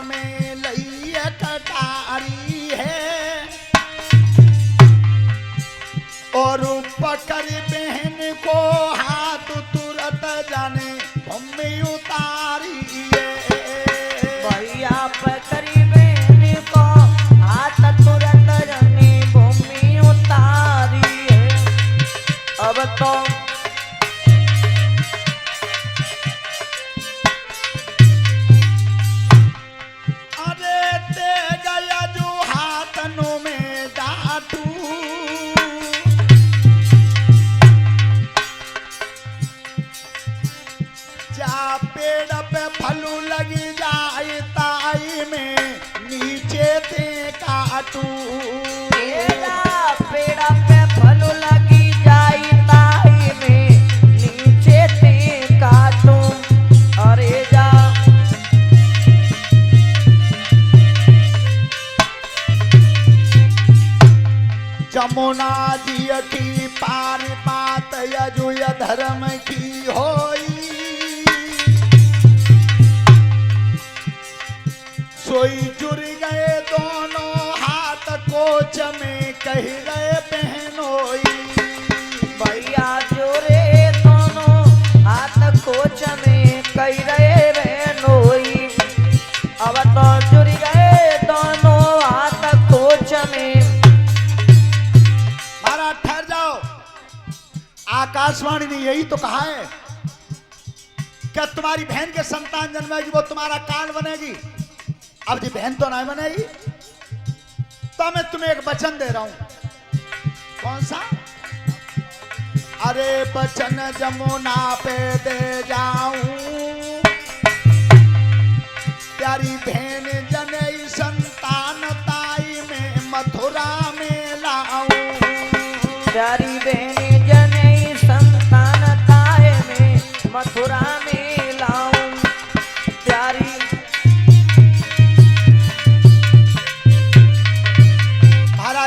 में लइया कटारी है और पकड़ बहन को हाथ तुरंत जाने भूमि उतारी है। भैया पकड़ी बहन को हाथ तुरंत जाने भूमि उतारी है। अब तो पेड़ पे फलू लगी जाए ताई में नीचे ते काटू। पेड़ पे फलू लगी जाए ताई में नीचे ते काटू। अरे जा जमुना जी की पार पात यजुय धर्म की होई सोई जुड़ गए दोनों हाथ कोच में कह गए बहनोई। भैया जुड़े दोनों हाथ कोच में कह रहे बहनोई। अब तो जुड़ गए दोनों हाथ कोच में। महाराज ठहर जाओ, आकाशवाणी ने यही तो कहा है क्या तुम्हारी बहन के संतान जन्मेगी वो तुम्हारा काल बनेगी। अब जी बहन तो नहीं बनेगी तो मैं तुम्हें एक वचन दे रहा हूं। कौन सा? अरे वचन जमुना पे दे जाऊं प्यारी बहन जने संतान ताई में मथुरा में लाऊं। प्यारी बहन जने संतान ताई में मथुरा में लाऊं। प्यारी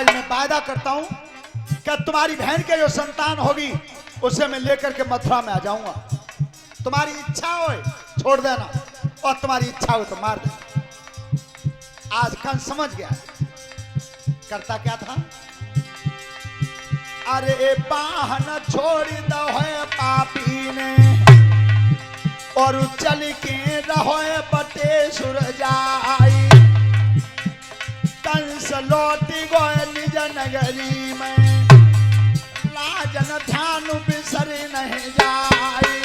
मैं वादा करता हूं कि तुम्हारी बहन के जो संतान होगी उसे मैं लेकर के मथुरा में आ जाऊंगा। तुम्हारी इच्छा हो छोड़ देना और तुम्हारी इच्छा हो तो मार देना। आज कंस समझ गया करता क्या था। अरे बाहन छोड़ दो है पापी ने और चल के रहो बटेश्वर जाई। कंस लौटी गए निज नगरी में लाजन ध्यान बिसर नहीं जाए।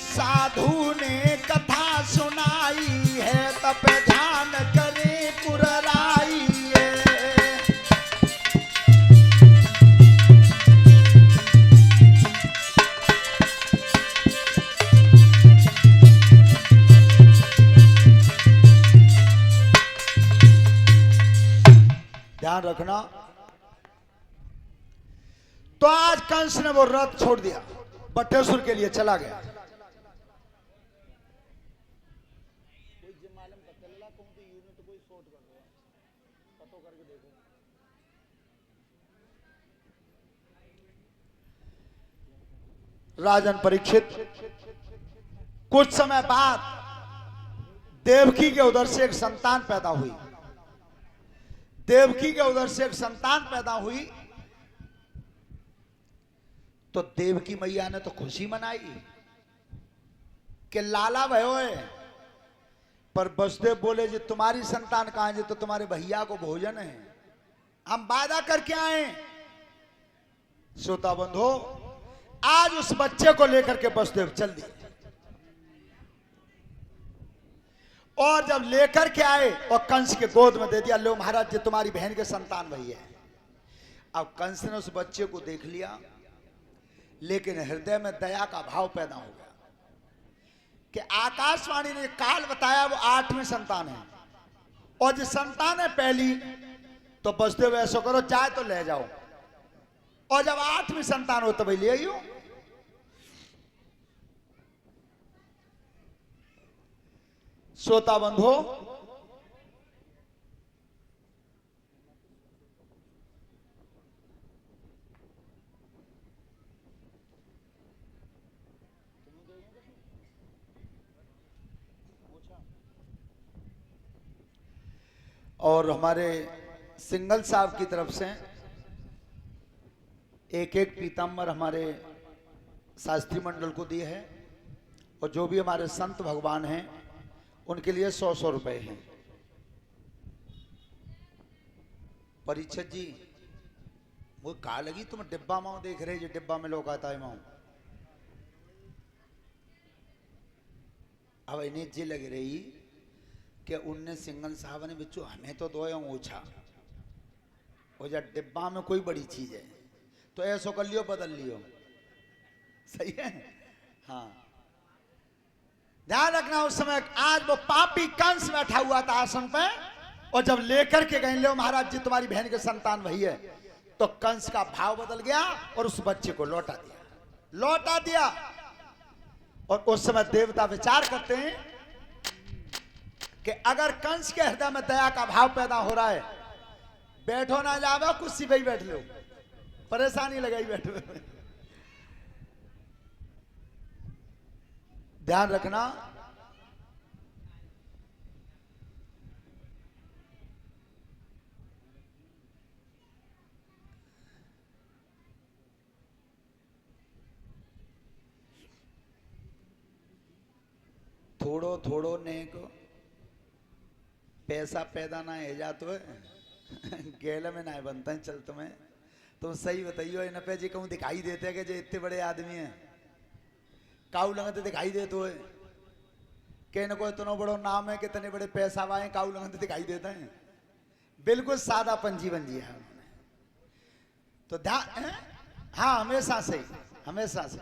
साधु ने कथा सुनाई है तब ध्यान करे कुरराई है। ध्यान रखना। तो आज कंस ने वो रथ छोड़ दिया, बटेश्वर के लिए चला गया। राजन परीक्षित कुछ समय बाद देवकी के उधर से एक संतान पैदा हुई। देवकी के उधर से एक संतान पैदा हुई तो देवकी मैया ने तो खुशी मनाई कि लाला भयो है। पर वसुदेव बोले जी तुम्हारी संतान कहां है? जी तो तुम्हारे भैया को भोजन है, हम वादा करके आए। श्रोता बंधो आज उस बच्चे को लेकर के वसुदेव चल दिए और जब लेकर के आए और कंस के गोद में दे दिया। लो महाराज जी तुम्हारी बहन के संतान वही है। अब कंस ने उस बच्चे को देख लिया लेकिन हृदय में दया का भाव पैदा हो गया कि आकाशवाणी ने काल बताया वो 8वीं संतान है और जो संतान है पहली तो वसुदेव ऐसा करो चाहे तो ले जाओ और जब 8वीं संतान हो तो भाई ले आइयो। श्रोता बंधो और हमारे सिंगल साहब की तरफ से एक एक पीताम्बर हमारे शास्त्री मंडल को दिए हैं, और जो भी हमारे संत भगवान हैं उनके लिए 100-100 रुपए हैं। परीक्षित जी, वो कहा लगी तुम डिब्बा माओ देख रहे, जो डिब्बा में लोग आता है माओ। अब इन्हें जी लग रही कि उनने सिंगल साहब ने बिच्चू हमें तो दो ओछा, और जब डिब्बा में कोई बड़ी चीज है तो ऐसो कर लियो, बदल लियो। सही है। हाँ, ध्यान रखना उस समय आज वो पापी कंस बैठा हुआ था आसन पे, और जब लेकर के गए ले महाराज जी तुम्हारी बहन के संतान वही है, तो कंस का भाव बदल गया और उस बच्चे को लौटा दिया। और उस समय देवता विचार करते हैं कि अगर कंस के हृदय में दया का भाव पैदा हो रहा है, बैठो ना जावे, कुर्सी पे ही बैठ लो, परेशानी लगाई बैठो। ध्यान रखना, थोड़ो थोड़ो नेक पैसा पैदा ना है जातो है, गेल में ना बनता है चलते में। तुम सही बताइयो, इन पे जी कहूँ दिखाई देते हैं कि जो इतने बड़े आदमी हैं, काऊ लगते दिखाई देते हो कि इनको इतना बड़ो नाम है, कितने बड़े पैसा वाए काऊ लगते दिखाई देते हैं। बिल्कुल सादा पंजीवन जी है उन्होंने। तो ध्यान, हाँ हमेशा से, हमेशा से।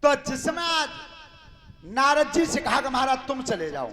तो जिसमें आज नारद जी से कहा कि महाराज तुम चले जाओ,